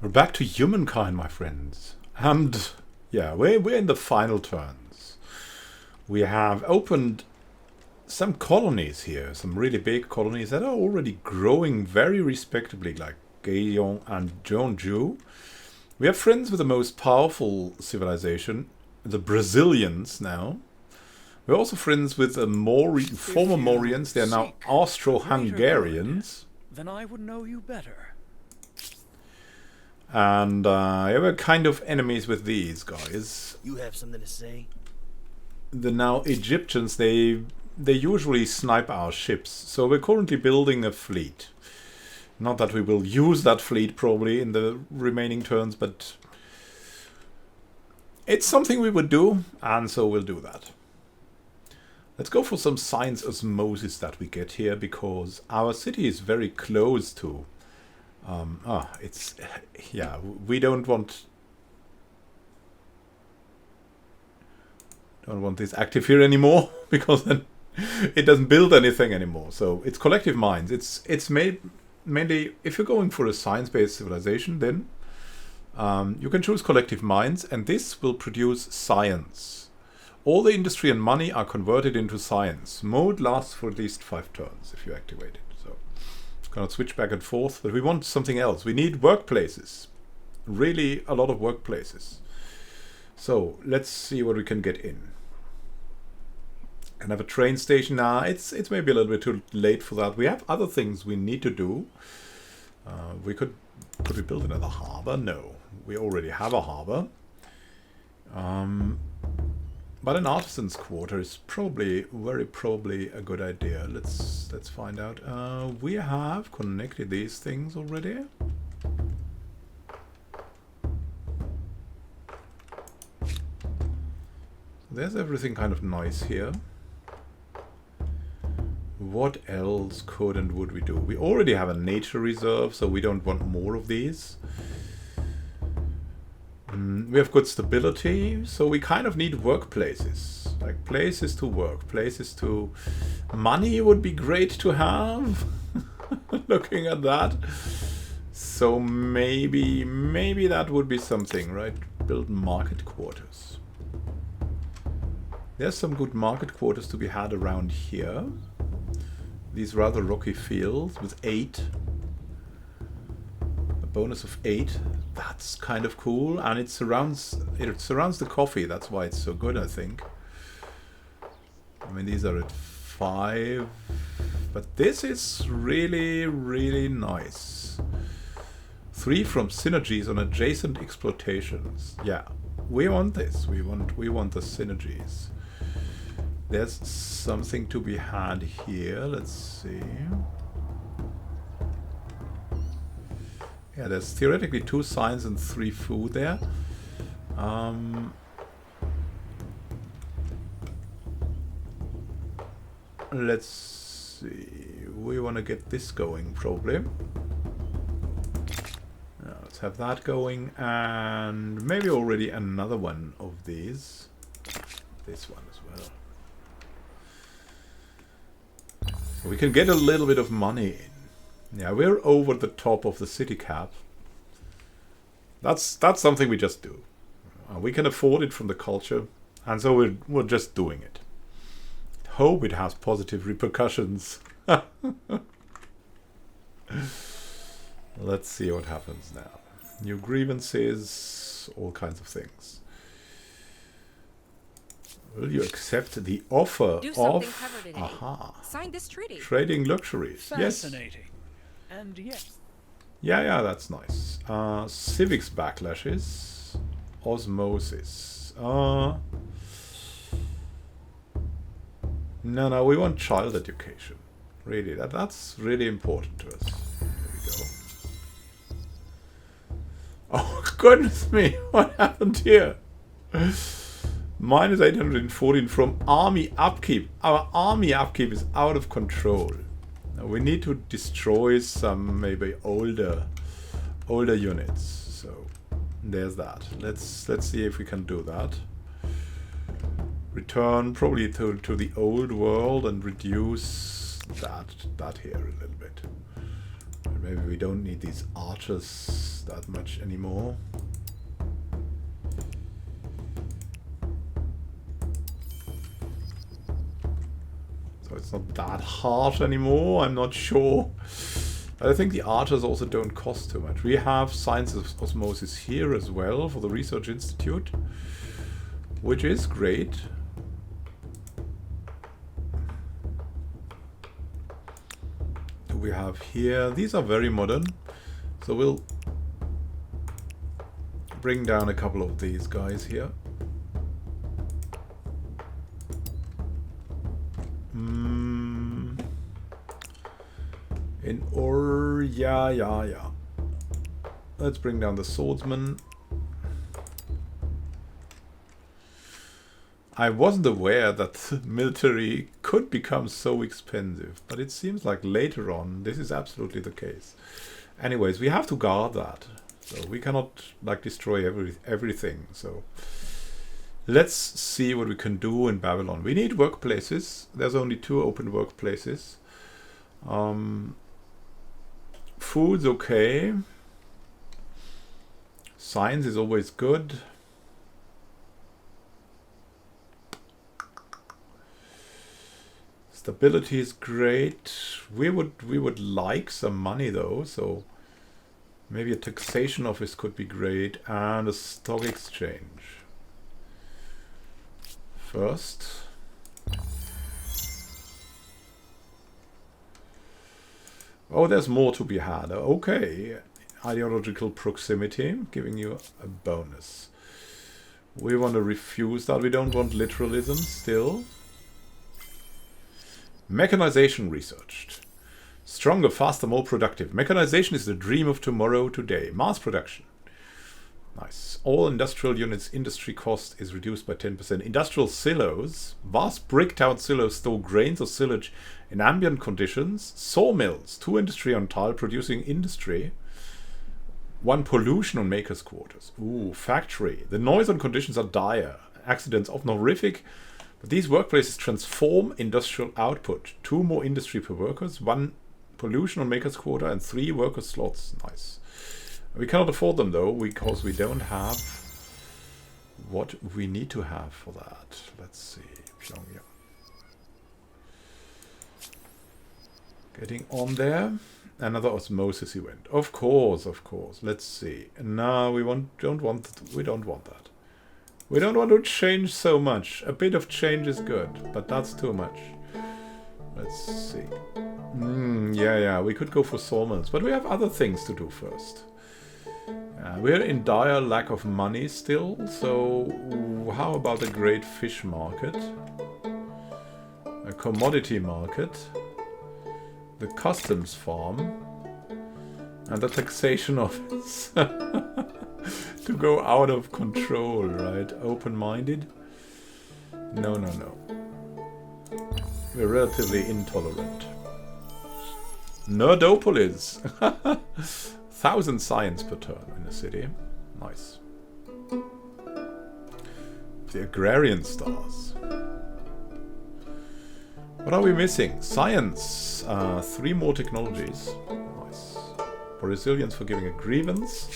We're back to Humankind, my friends. And yeah, we're in the final turns. We have opened some colonies here, some really big colonies that are already growing very respectably, like Gayon and Jeonju. We have friends with the most powerful civilization, the Brazilians now. We're also friends with the former Mauryan. They are now Austro-Hungarians. Then I would know you better. And yeah, we're kind of enemies with these guys. You have something to say? The now Egyptians, they usually snipe our ships. So we're currently building a fleet. Not that we will use that fleet probably in the remaining turns, but it's something we would do, and so we'll do that. Let's go for some science osmosis that we get here, because our city is very close to... yeah, we don't want this active here anymore, because then it doesn't build anything anymore. So it's collective minds. It's made mainly, if you're going for a science-based civilization, then you can choose collective minds, and this will produce science. All the industry and money are converted into science. Mode lasts for at least 5 turns if you activate it. So cannot switch back and forth, but we want something else. We need workplaces. Really a lot of workplaces. So let's see what we can get in. Can have a train station now. It's maybe a little bit too late for that. We have other things we need to do. Could we build another harbor? No, we already have a harbor. But an artisan's quarter is probably, very probably a good idea. Let's find out. We have connected these things already. There's everything kind of nice here. What else could and would we do? We already have a nature reserve, so we don't want more of these. We have good stability, so we kind of need workplaces. Like places to work, places to... Money would be great to have. Looking at that. So maybe that would be something, right? Build market quarters. There's some good market quarters to be had around here. These rather rocky fields with 8. A bonus of 8. That's kind of cool, and it surrounds the coffee. That's why it's so good, I think. I mean, these are at 5, but this is really, really nice. 3 from synergies on adjacent exploitations. Yeah, we want this. We want the synergies. There's something to be had here. Let's see. Yeah, there's theoretically 2 science and 3 food there. Let's see. We want to get this going, probably. Let's have that going, and maybe already another one of these. This one as well. So we can get a little bit of money in. Yeah, we're over the top of the city cap. That's something we just do. We can afford it from the culture, and so we're just doing it. Hope it has positive repercussions. Let's see what happens now. New grievances, all kinds of things. Will you accept the offer of Sign this treaty. Trading luxuries? Fascinating. Yes. And yes. Yeah, that's nice. Civics backlashes. Osmosis. No, we want child education. Really, that's really important to us. There we go. Oh, goodness me, what happened here? Minus 814 from army upkeep. Our army upkeep is out of control. Now we need to destroy some maybe older units. So there's that. Let's see if we can do that. Return probably to the old world and reduce that here a little bit. maybe we don't need these archers that much anymore. So it's not that hard anymore, I'm not sure. But I think the archers also don't cost too much. We have science of osmosis here as well for the Research Institute, which is great. Do we have here? These are very modern. So we'll bring down a couple of these guys here. Yeah. Let's bring down the swordsman. I wasn't aware that military could become so expensive, but it seems like later on this is absolutely the case. Anyways, we have to guard that, so we cannot like destroy everything. So let's see what we can do in Babylon. We need workplaces. There's only 2 open workplaces. Food's okay. Science is always good. Stability is great. We would like some money though, so maybe a taxation office could be great, and a stock exchange. First. Oh, there's more to be had. Okay. Ideological proximity, giving you a bonus. We want to refuse that. We don't want literalism still. Mechanization researched. Stronger, faster, more productive. Mechanization is the dream of tomorrow, today. Mass production. Nice. All industrial units, industry cost is reduced by 10%. Industrial silos. Vast brick-town silos store grains or silage in ambient conditions. Sawmills. 2 industry on tile producing industry. 1 pollution on makers' quarters. Ooh, factory. The noise and conditions are dire. Accidents often horrific. But these workplaces transform industrial output. 2 more industry per workers. 1 pollution on makers' quarter and 3 worker slots. Nice. We cannot afford them though, because we don't have what we need to have for that. Let's see. Pyongyang. Getting on there. Another osmosis event. Of course. Let's see. No, we don't want that. We don't want to change so much. A bit of change is good, but that's too much. Let's see. Yeah. We could go for sawmills, but we have other things to do first. We're in dire lack of money still, so how about a great fish market? A commodity market? The customs farm? And the taxation office? To go out of control, right? Open-minded? No. We're relatively intolerant. Nerdopolis! 1,000 science per turn in the city. Nice. The agrarian stars. What are we missing? Science. 3 more technologies. Nice. For resilience, for giving a grievance.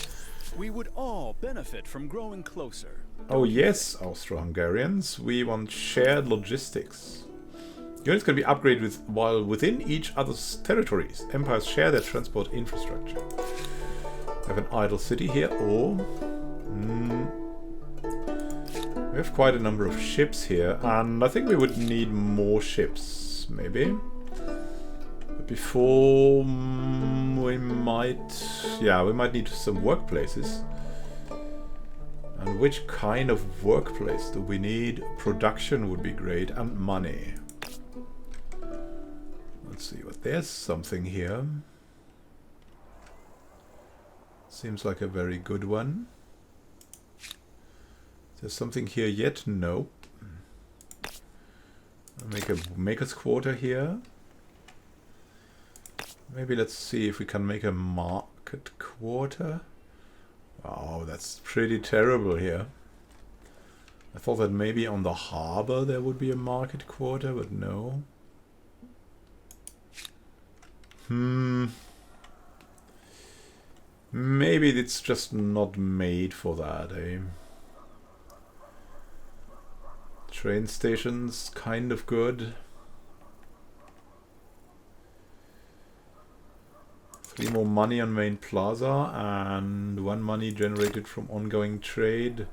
We would all benefit from growing closer. Oh yes, Austro-Hungarians. We want shared logistics. Units can be upgraded while within each other's territories. Empires share their transport infrastructure. We have an idle city here. We have quite a number of ships here, and I think we would need more ships, maybe. But before we might need some workplaces. And which kind of workplace do we need? Production would be great, and money. Let's see what there's something here. Seems like a very good one. Is there something here yet? Nope. I'll make a maker's quarter here. Maybe let's see if we can make a market quarter. Oh, that's pretty terrible here. I thought that maybe on the harbor there would be a market quarter, but no. Maybe it's just not made for that, eh? Train stations, kind of good. 3 more money on main plaza and 1 money generated from ongoing trade.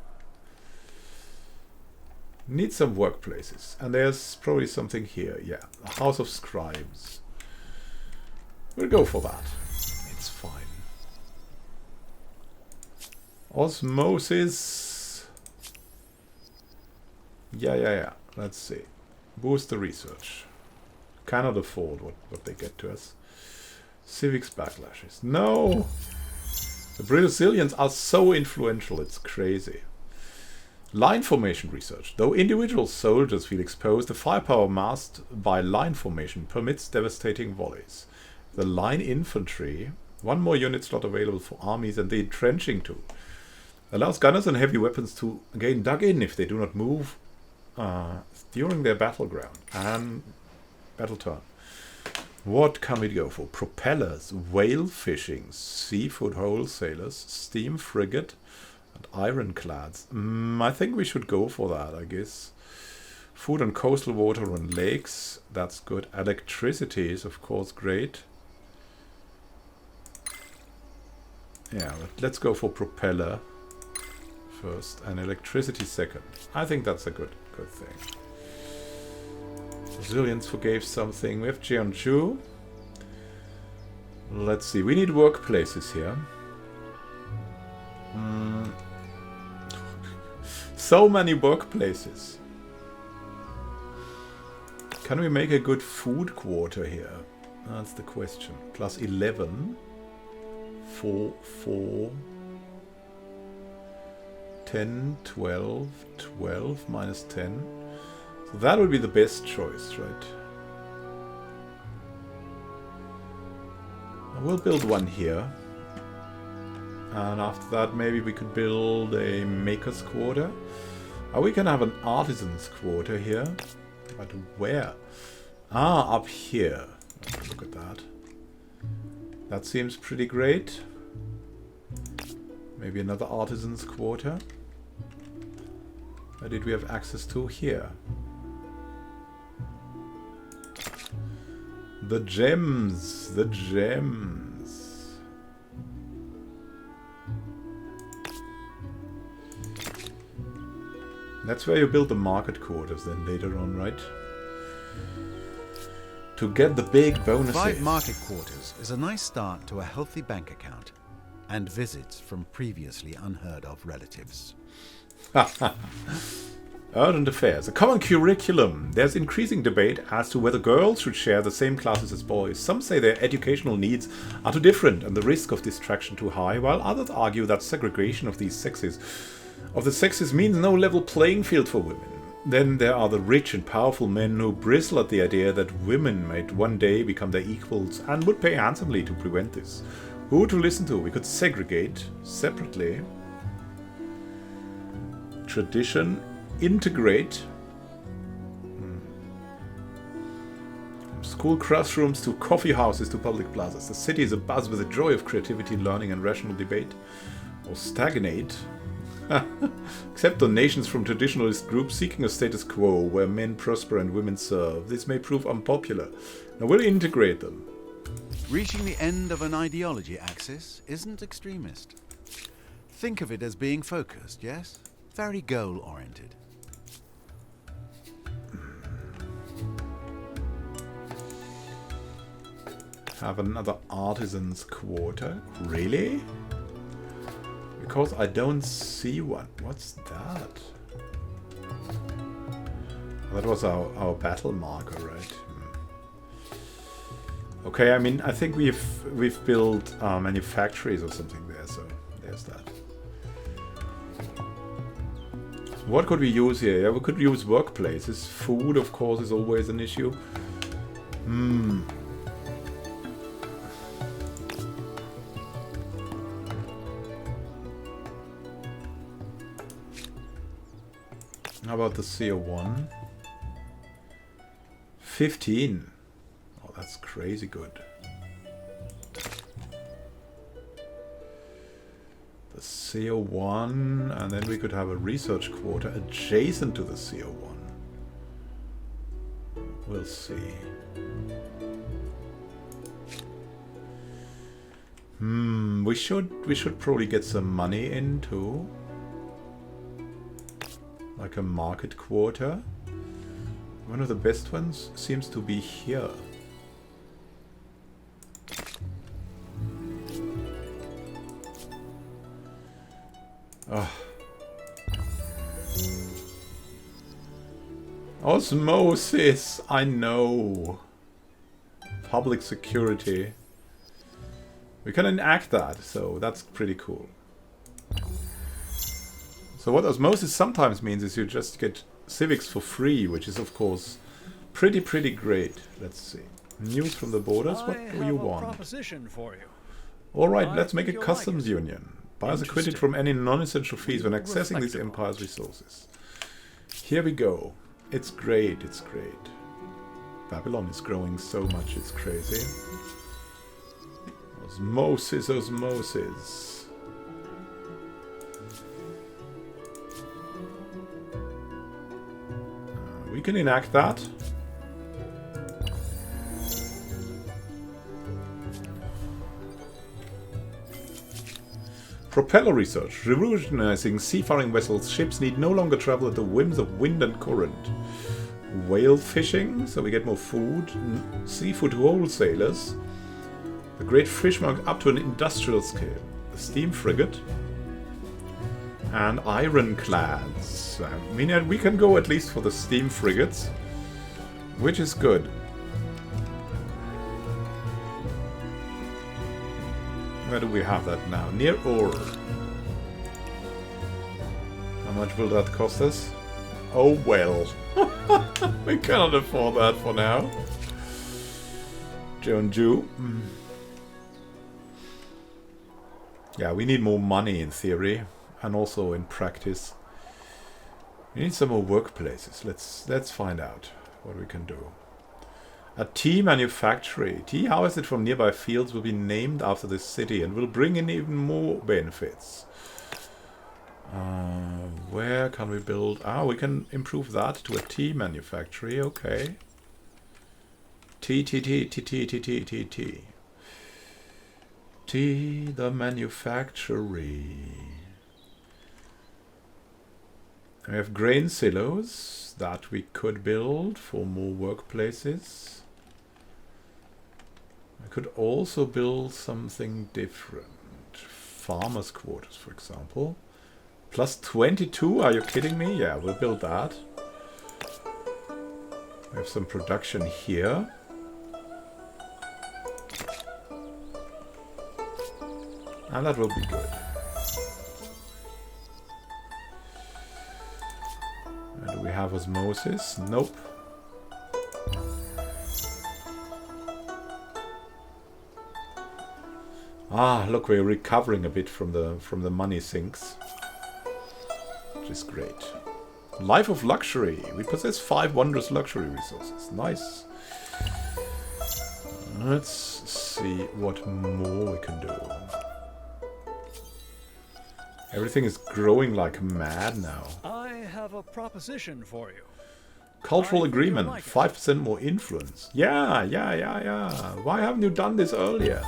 Need some workplaces. And there's probably something here. Yeah, the House of Scribes. We'll go for that. It's fine. Osmosis. Yeah. Let's see. Boost the research. Cannot afford what they get to us. Civics backlashes. No! The Brazilians are so influential, it's crazy. Line formation research. Though individual soldiers feel exposed, the firepower amassed by line formation permits devastating volleys. The line infantry, 1 more unit slot available for armies, and the entrenching tool allows gunners and heavy weapons to again dug in if they do not move during their battleground and battle turn. What can we go for? Propellers, whale fishing, seafood wholesalers, steam frigate, and ironclads. I think we should go for that, I guess. Food on coastal water and lakes. That's good. Electricity is, of course, great. Yeah, but let's go for propeller first and electricity second. I think that's a good thing. Brazilians forgave something. We have Jeonju. Let's see. We need workplaces here. So many workplaces. Can we make a good food quarter here? That's the question. Plus 11. 4. 10, 12, 12 minus 10. So that would be the best choice, right? We'll build one here. And after that, maybe we could build a maker's quarter. We can have an artisan's quarter here. But where? Up here. Look at that. That seems pretty great. Maybe another artisan's quarter. Where did we have access to? Here. The gems. The gems. That's where you build the market quarters then later on, right? To get the big bonuses. 5 market quarters is a nice start to a healthy bank account and visits from previously unheard of relatives. Urgent affairs. A common curriculum. There's increasing debate as to whether girls should share the same classes as boys. Some say their educational needs are too different and the risk of distraction too high, while others argue that segregation of the sexes means no level playing field for women. Then there are the rich and powerful men who bristle at the idea that women might one day become their equals and would pay handsomely to prevent this. Who to listen to? We could segregate separately. Tradition. Integrate. From school classrooms to coffee houses to public plazas. The city is abuzz with the joy of creativity, learning and rational debate. Or stagnate. Accept donations from traditionalist groups seeking a status quo where men prosper and women serve. This may prove unpopular. Now we'll integrate them. Reaching the end of an ideology axis isn't extremist. Think of it as being focused, yes? Very goal-oriented. Have another artisan's quarter? Really? Because I don't see one. What's that? That was our battle marker, right? Okay, I mean, I think we've built manufactories or something there, so there's that. What could we use here? Yeah, we could use workplaces. Food, of course, is always an issue. How about the CO1? 15. Oh, that's crazy good. CO1, and then we could have a research quarter adjacent to the CO1. We'll see. We should probably get some money into like a market quarter. One of the best ones seems to be here. Oh. Osmosis, I know. Public security. We can enact that, so that's pretty cool. So what osmosis sometimes means is you just get civics for free, which is of course pretty great. Let's see. News from the borders, what do you want? Proposition for you. Alright, let's make a customs union. Buyers are acquitted from any non-essential fees when accessing these empire's resources. Here we go. It's great, it's great. Babylon is growing so much, it's crazy. Osmosis, osmosis. We can enact that. Propeller research. Revolutionizing seafaring vessels. Ships need no longer travel at the whims of wind and current. Whale fishing, so we get more food. Seafood wholesalers. The great fish market up to an industrial scale. The steam frigate. And ironclads. I mean, we can go at least for the steam frigates. Which is good. Where do we have that now? Near Ur. How much will that cost us? Oh well. We cannot afford that for now. Jeonju. Yeah, we need more money in theory. And also in practice. We need some more workplaces. Let's find out what we can do. A tea manufactory. Tea harvested from nearby fields will be named after this city and will bring in even more benefits. Where can we build? Ah, we can improve that to a tea manufactory. Okay. Tea. Tea, the manufactory. We have grain silos that we could build for more workplaces. I could also build something different. Farmers' quarters, for example. Plus 22? Are you kidding me? Yeah, we'll build that. We have some production here. And that will be good. Do we have osmosis? Nope. Ah, look, we're recovering a bit from the money sinks. Which is great. Life of luxury. We possess 5 wondrous luxury resources. Nice. Let's see what more we can do. Everything is growing like mad now. I have a proposition for you. Cultural agreement. 5% more influence. Yeah. Why haven't you done this earlier?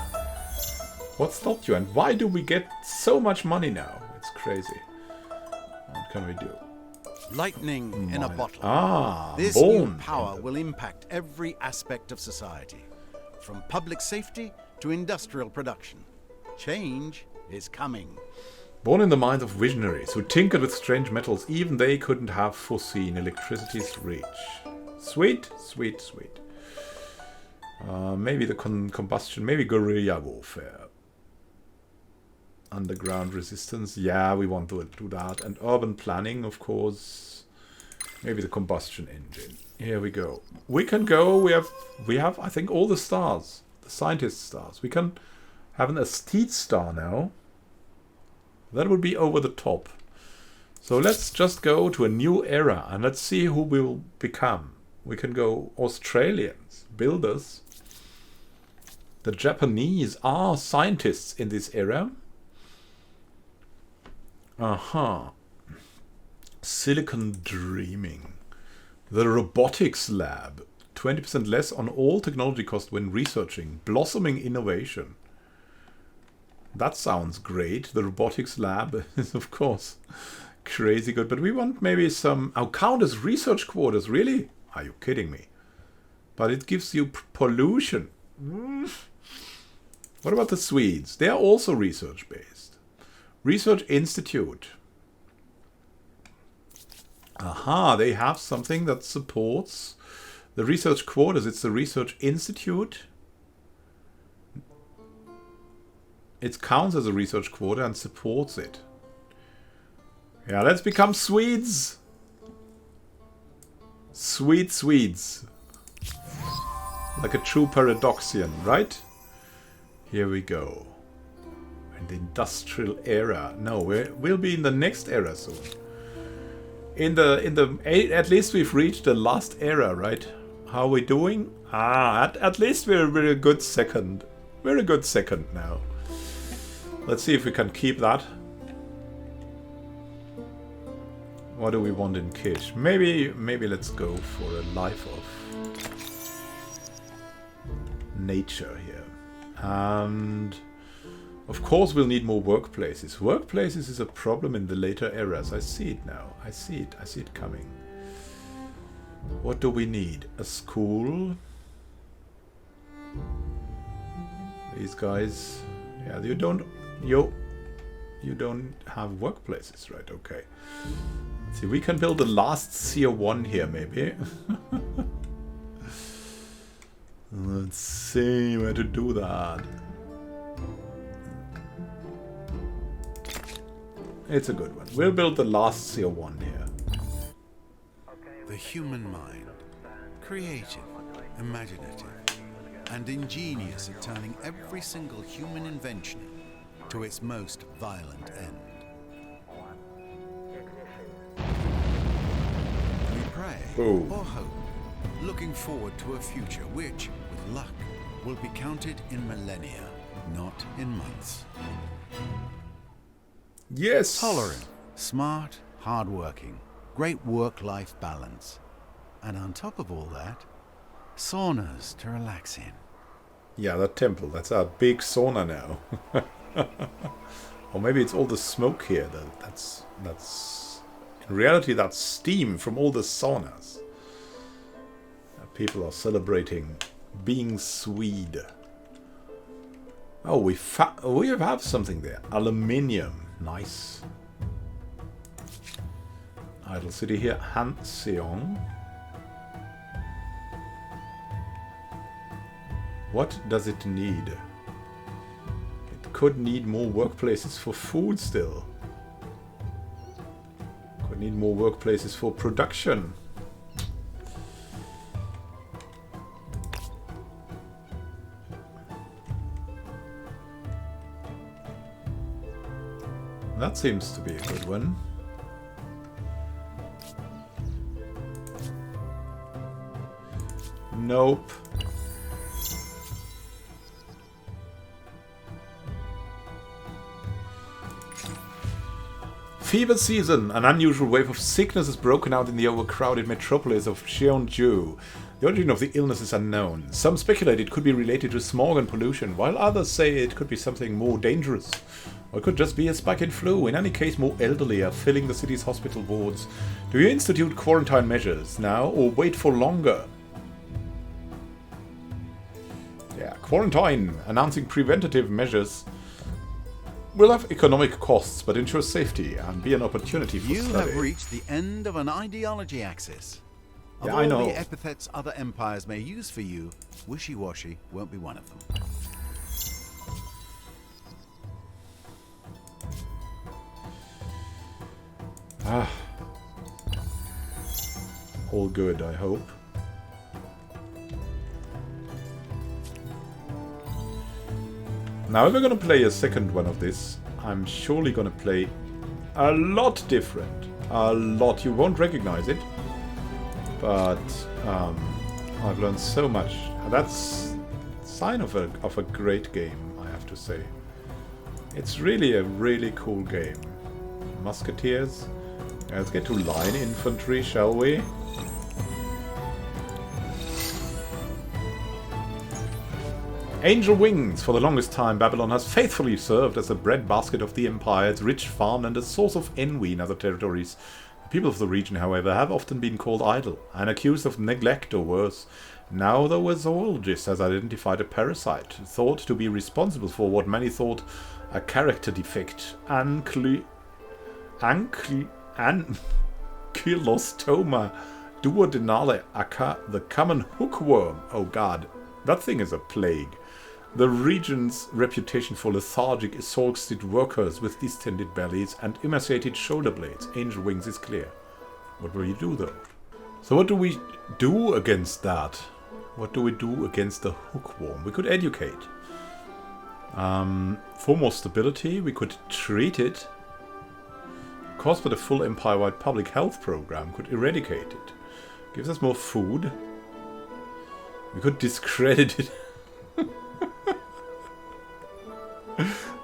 What stopped you? And why do we get so much money now? It's crazy. What can we do? Lightning in a bottle. Ah, this new power will impact every aspect of society, from public safety to industrial production. Change is coming. Born in the minds of visionaries who tinkered with strange metals, even they couldn't have foreseen electricity's reach. Sweet. Maybe the combustion, maybe guerrilla warfare. Underground resistance, yeah, we want to do that. And urban planning, of course. Maybe the combustion engine. Here we go. We can go, we have I think all the stars. The scientist stars. We can have an aesthete star now. That would be over the top. So let's just go to a new era and let's see who we will become. We can go Australians, builders. The Japanese are scientists in this era. Uh-huh. Silicon Dreaming. The Robotics Lab. 20% less on all technology cost when researching. Blossoming innovation. That sounds great. The Robotics Lab is, of course, crazy good. But we want maybe some... Oh, count as research quarters. Really? Are you kidding me? But it gives you pollution. What about the Swedes? They are also research-based. Research Institute. Aha, they have something that supports the research quarters. It's the Research Institute. It counts as a research quarter and supports it. Yeah, let's become Swedes. Swedes. Like a true paradoxian, right? Here we go. And the industrial era. No, we'll be in the next era soon. At least we've reached the last era, right? How are we doing? At least we're a good second. We're a good second now. Let's see if we can keep that. What do we want in Kish? Maybe let's go for a life of nature here. And of course we'll need more workplaces. Workplaces is a problem in the later eras. I see it now. I see it coming. What do we need? A school? These guys... Yeah, you don't have workplaces, right? Okay. Let's see, we can build the last tier 1 here, maybe. Let's see where to do that. It's a good one. We'll build the last tier 1 here. The human mind, creative, imaginative, and ingenious at turning every single human invention to its most violent end. We pray or hope, looking forward to a future which, with luck, will be counted in millennia, not in months. Yes! Tolerant, smart, hardworking, great work-life balance. And on top of all that, saunas to relax in. Yeah, that temple. That's our big sauna now. Or maybe it's all the smoke here. That's in reality that's steam from all the saunas. People are celebrating being Swede. Oh, we have something there. Aluminium. Nice. Idle city here. Hanseong. What does it need? It could need more workplaces for food still. Could need more workplaces for production. That seems to be a good one. Nope. Fever season. An unusual wave of sickness has broken out in the overcrowded metropolis of Cheonju. The origin of the illness is unknown. Some speculate it could be related to smog and pollution, while others say it could be something more dangerous. Or it could just be a spike in flu. In any case, more elderly are filling the city's hospital wards. Do you institute quarantine measures now, or wait for longer? Yeah, quarantine. Announcing preventative measures will have economic costs, but ensure safety and be an opportunity for You study. have reached the end of an ideology axis. Of Yeah, all I know. the epithets other empires may use for you, wishy-washy won't be one of them. All good, I hope. Now, if we're going to play a second one of this, I'm surely going to play a lot different. A lot. You won't recognize it. But I've learned so much. That's a sign of a great game, I have to say. It's really a really cool game. musketeers. Let's get to line infantry, shall we? Angel Wings. For the longest time, Babylon has faithfully served as the breadbasket of the Empire, its rich farmland, a source of envy in other territories. The people of the region, however, have often been called idle and accused of neglect or worse. Now, though, a zoologist has identified a parasite thought to be responsible for what many thought a character defect, Ankylostoma duodenale aka, the common hookworm. Oh god, that thing is a plague. The region's reputation for lethargic, exhausted workers with distended bellies and emaciated shoulder blades. Angel Wings is clear. What will you do, though? So what do we do against that? What do we do against the hookworm? We could educate. For more stability, we could treat it. Of course, but a full empire-wide public health program could eradicate it. Gives us more food. We could discredit it.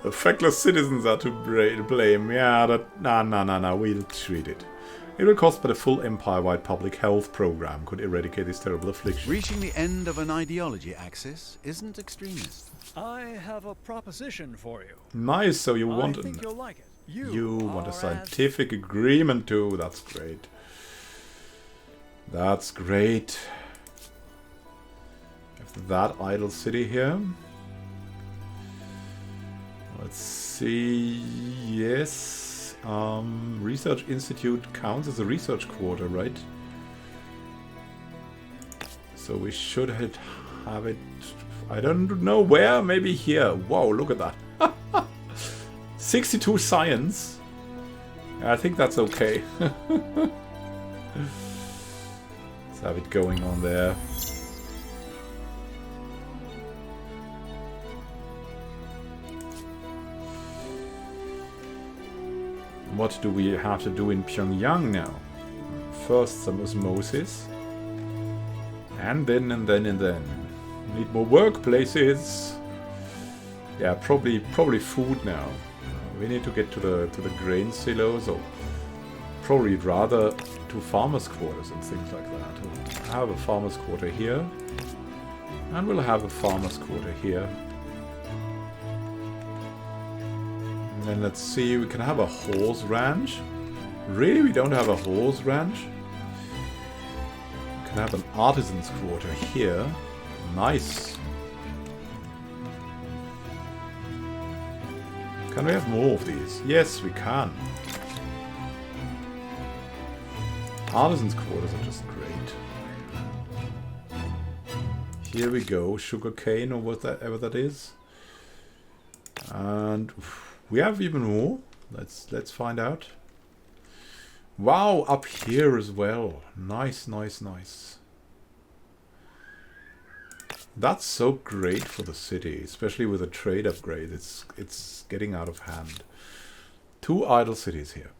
The feckless citizens are to blame. Yeah, no. We'll treat it. It will cost, but a full empire-wide public health program could eradicate this terrible affliction. Reaching the end of an ideology axis isn't extremist. I have a proposition for you. Nice, so you I want think you'll like it. you want a are scientific agreement too. That's great. That's great. Have that idle city here. Let's see. Yes. Research Institute counts as a research quarter, right? So we should have it. I don't know where. Maybe here. Whoa, look at that. 62 science. I think that's okay. Let's have it going on there. What do we have to do in Pyongyang now? First some osmosis. And then. Need more workplaces. Yeah, probably food now. We need to get to the grain silos, or probably rather to farmers' quarters and things like that. We'll have a farmers' quarter here. And we'll have a farmers' quarter here. And then let's see, we can have a horse ranch. Really, we don't have a horse ranch? We can have an artisan's quarter here. Nice. Can we have more of these? Yes, we can. Artisan's quarters are just great. Here we go, sugarcane or whatever that is. And we have even more. Let's find out. Wow, up here as well. Nice. That's so great for the city, especially with a trade upgrade. It's getting out of hand. 2 idle cities here.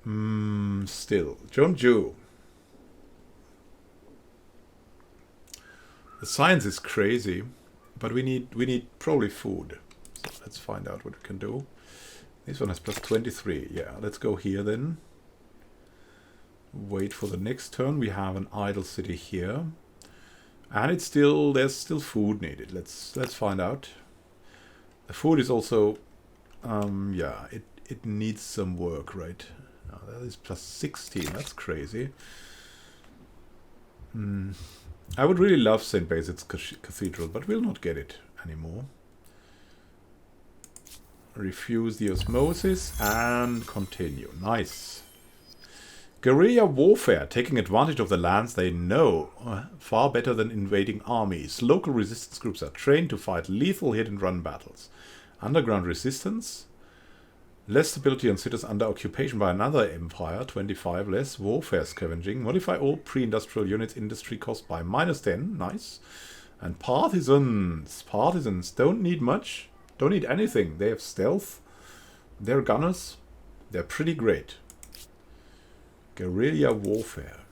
Still, Jeonju. The science is crazy, but we need probably food. So let's find out what we can do. This one has plus 23. Yeah, let's go here then. Wait for the next turn. We have an idle city here. And there's still food needed. Let's find out. The food is also, yeah, it needs some work, right? Now that is plus 16. That's crazy. I would really love St. Basil's Cathedral, but we'll not get it anymore. Refuse the osmosis and continue. Nice. Guerrilla warfare, taking advantage of the lands they know far better than invading armies. Local resistance groups are trained to fight lethal hit-and-run battles. Underground resistance. Less stability on cities under occupation by another empire. 25 less. Warfare scavenging. Modify all pre-industrial units industry cost by -10. Nice. And partisans. Partisans don't need much. Don't need anything. They have stealth. They're gunners. They're pretty great. Guerrilla warfare.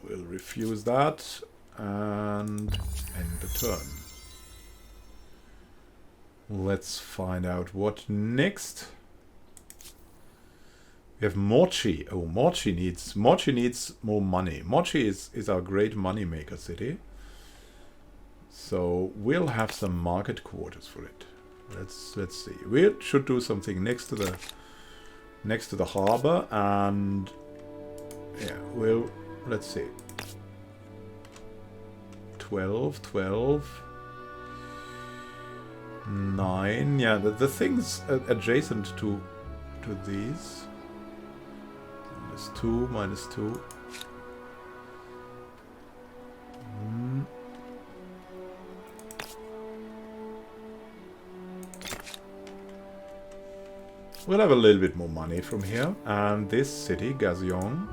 We'll refuse that and end the turn. Let's find out what next. We have Mochi. Oh, Mochi needs more money. Mochi is our great money maker city. So we'll have some market quarters for it. Let's see. We should do something next to the harbor, and yeah, let's see. 12, 9. Yeah, the things adjacent to these. -2. We'll have a little bit more money from here. And this city, Gazion,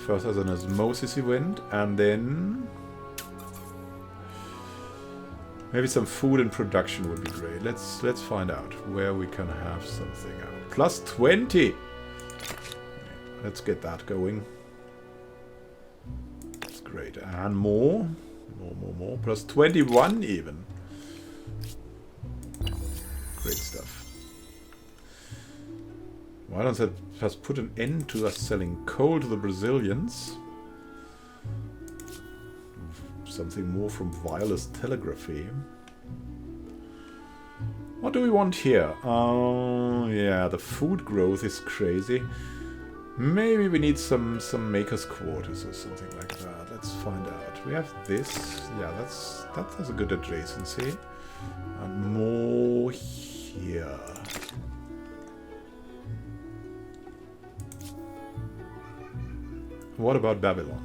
first has an osmosis event, and then maybe some food and production would be great. Let's find out where we can have something out. +20. Let's get that going. That's great. And more. +21 even. Great stuff. Why don't they just put an end to us selling coal to the Brazilians? Something more from wireless telegraphy. What do we want here? Oh, yeah, the food growth is crazy. Maybe we need some makers' quarters or something like that. Let's find out. We have this. Yeah, that has a good adjacency. And more here. What about Babylon?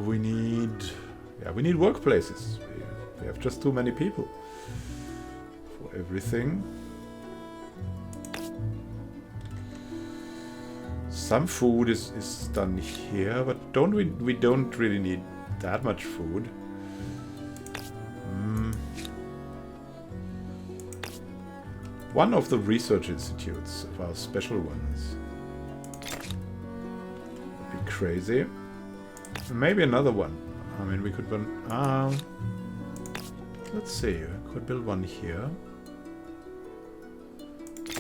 We need workplaces. We have just too many people for everything. Some food is done here, but we don't really need that much food. One of the research institutes, of our special ones. Would be crazy. Maybe another one. I mean, we could run. Let's see. I could build one here.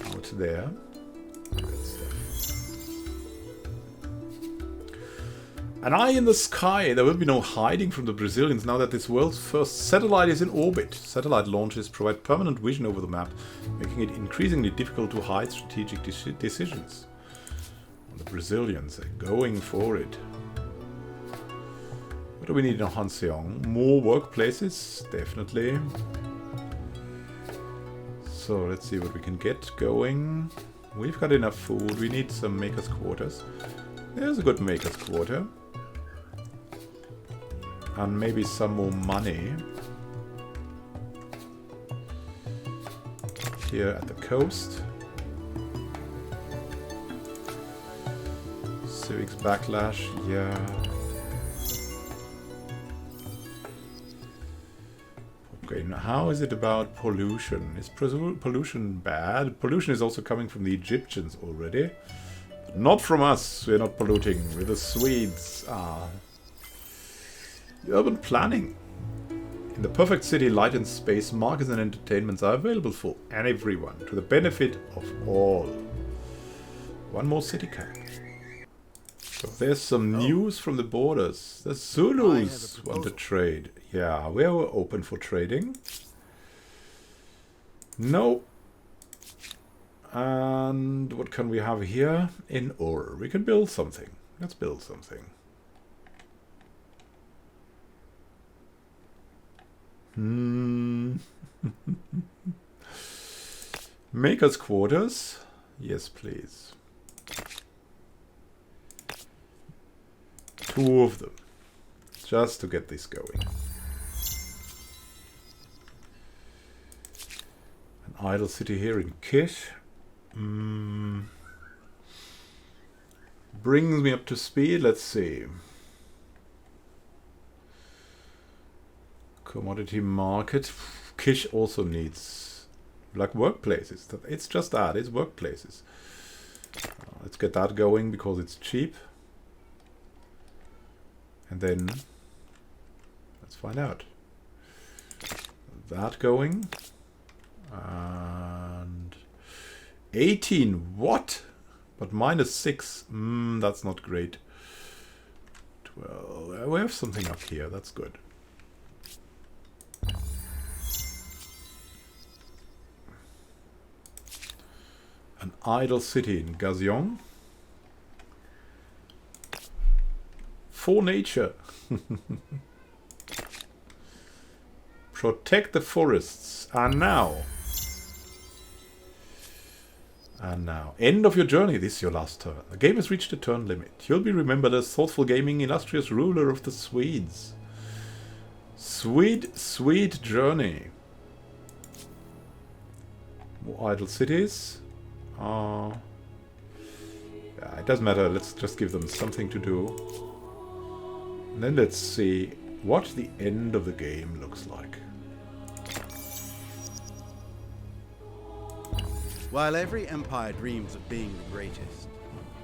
Out there. Good stuff. An eye in the sky. There will be no hiding from the Brazilians now that this world's first satellite is in orbit. Satellite launches provide permanent vision over the map, making it increasingly difficult to hide strategic decisions. The Brazilians are going for it. What do we need in Hanseong? More workplaces, definitely. So let's see what we can get going. We've got enough food. We need some makers' quarters. There's a good makers' quarter. And maybe some more money. Here at the coast. Civics backlash, yeah. Okay, now how is it about pollution? Is pollution bad? Pollution is also coming from the Egyptians already. But not from us, we're not polluting. We're the Swedes. Urban planning. In the perfect city, light and space, markets and entertainments are available for everyone, to the benefit of all. One more city cap. So there's some news from the borders. The Zulus want to trade. Yeah, we're open for trading. No. And what can we have here? In ore. We can build something. Let's build something. Makers' quarters. Yes, please. 2 of them. Just to get this going. An idle city here in Kish. Brings me up to speed. Let's see. Commodity market. Kish also needs like workplaces. It's just that. It's workplaces. Let's get that going because it's cheap. And then let's find out. that going. And 18, what? But -6, that's not great. 12, we have something up here, that's good. An idle city in Gazion. For nature. Protect the forests. And now. End of your journey. This is your last turn. The game has reached the turn limit. You'll be remembered as thoughtful gaming, illustrious ruler of the Swedes. Sweet, sweet journey. More idle cities. Yeah, it doesn't matter. Let's just give them something to do. And then let's see what the end of the game looks like. While every empire dreams of being the greatest,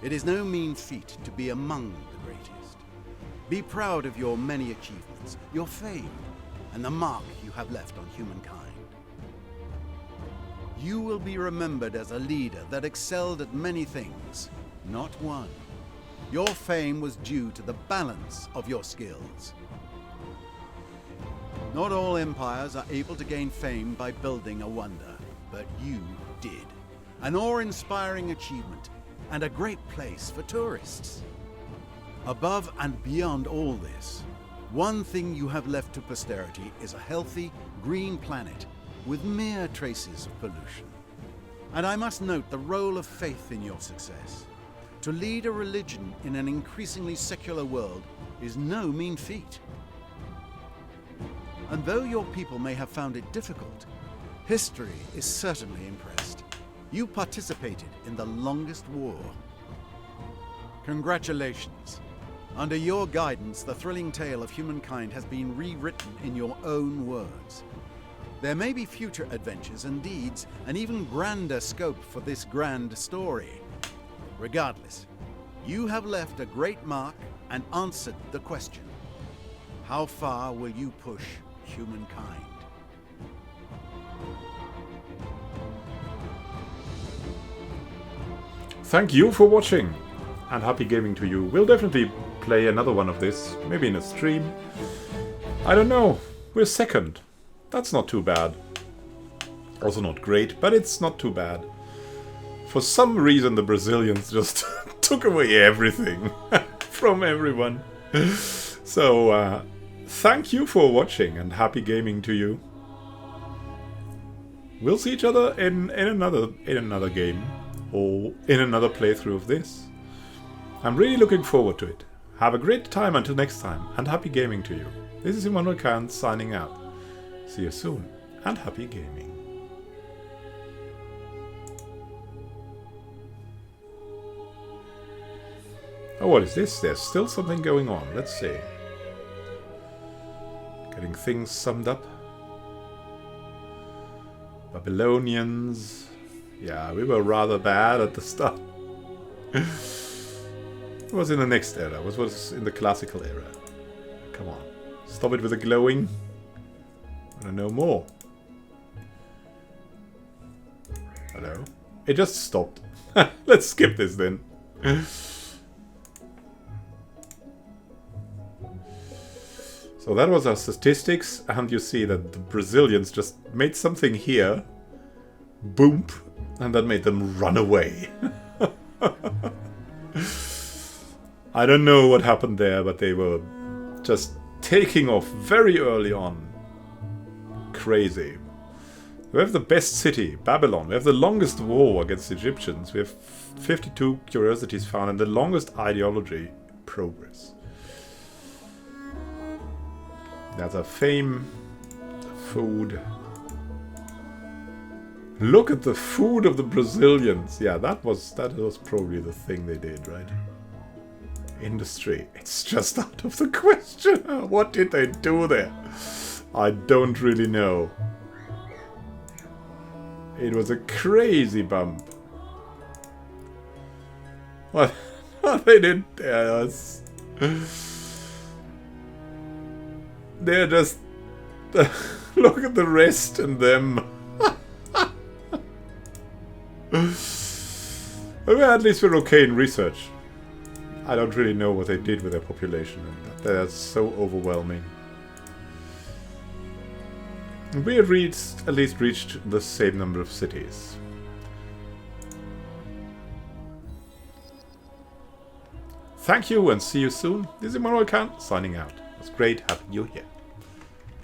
it is no mean feat to be among the greatest. Be proud of your many achievements, your fame, and the mark you have left on humankind. You will be remembered as a leader that excelled at many things, not one. Your fame was due to the balance of your skills. Not all empires are able to gain fame by building a wonder, but you did. An awe-inspiring achievement and a great place for tourists. Above and beyond all this, one thing you have left to posterity is a healthy, green planet with mere traces of pollution. And I must note the role of faith in your success. To lead a religion in an increasingly secular world is no mean feat. And though your people may have found it difficult, history is certainly impressed. You participated in the longest war. Congratulations. Under your guidance, the thrilling tale of humankind has been rewritten in your own words. There may be future adventures and deeds, and even grander scope for this grand story. Regardless, you have left a great mark and answered the question: how far will you push humankind? Thank you for watching, and happy gaming to you. We'll definitely play another one of this, maybe in a stream. I don't know. We're second. That's not too bad. Also not great, but it's not too bad. For some reason the Brazilians just took away everything from everyone. So, thank you for watching, and happy gaming to you. We'll see each other in another game, or in another playthrough of this. I'm really looking forward to it. Have a great time until next time, and happy gaming to you. This is Immanuel Can signing out. See you soon, and happy gaming. Oh, what is this? There's still something going on. Let's see. Getting things summed up. Babylonians. Yeah, we were rather bad at the start. It was in the next era. It was in the classical era. Come on. Stop it with the glowing. I want to know more. Hello? It just stopped. Let's skip this then. So that was our statistics, and you see that the Brazilians just made something here. Boom. And that made them run away. I don't know what happened there, but they were just taking off very early on. Crazy. We have the best city, Babylon. We have the longest war against the Egyptians. We have 52 curiosities found, and the longest ideology, progress. There's a fame, food. Look at the food of the Brazilians. Yeah, that was probably the thing they did, right? Industry. It's just out of the question. What did they do there? I don't really know. It was a crazy bump. What they did there was... They're just... Look at the rest and them. Well, at least we're okay in research. I don't really know what they did with their population. That's so overwhelming. We have at least reached the same number of cities. Thank you and see you soon. This is Immanuel Can signing out. It was great having you here.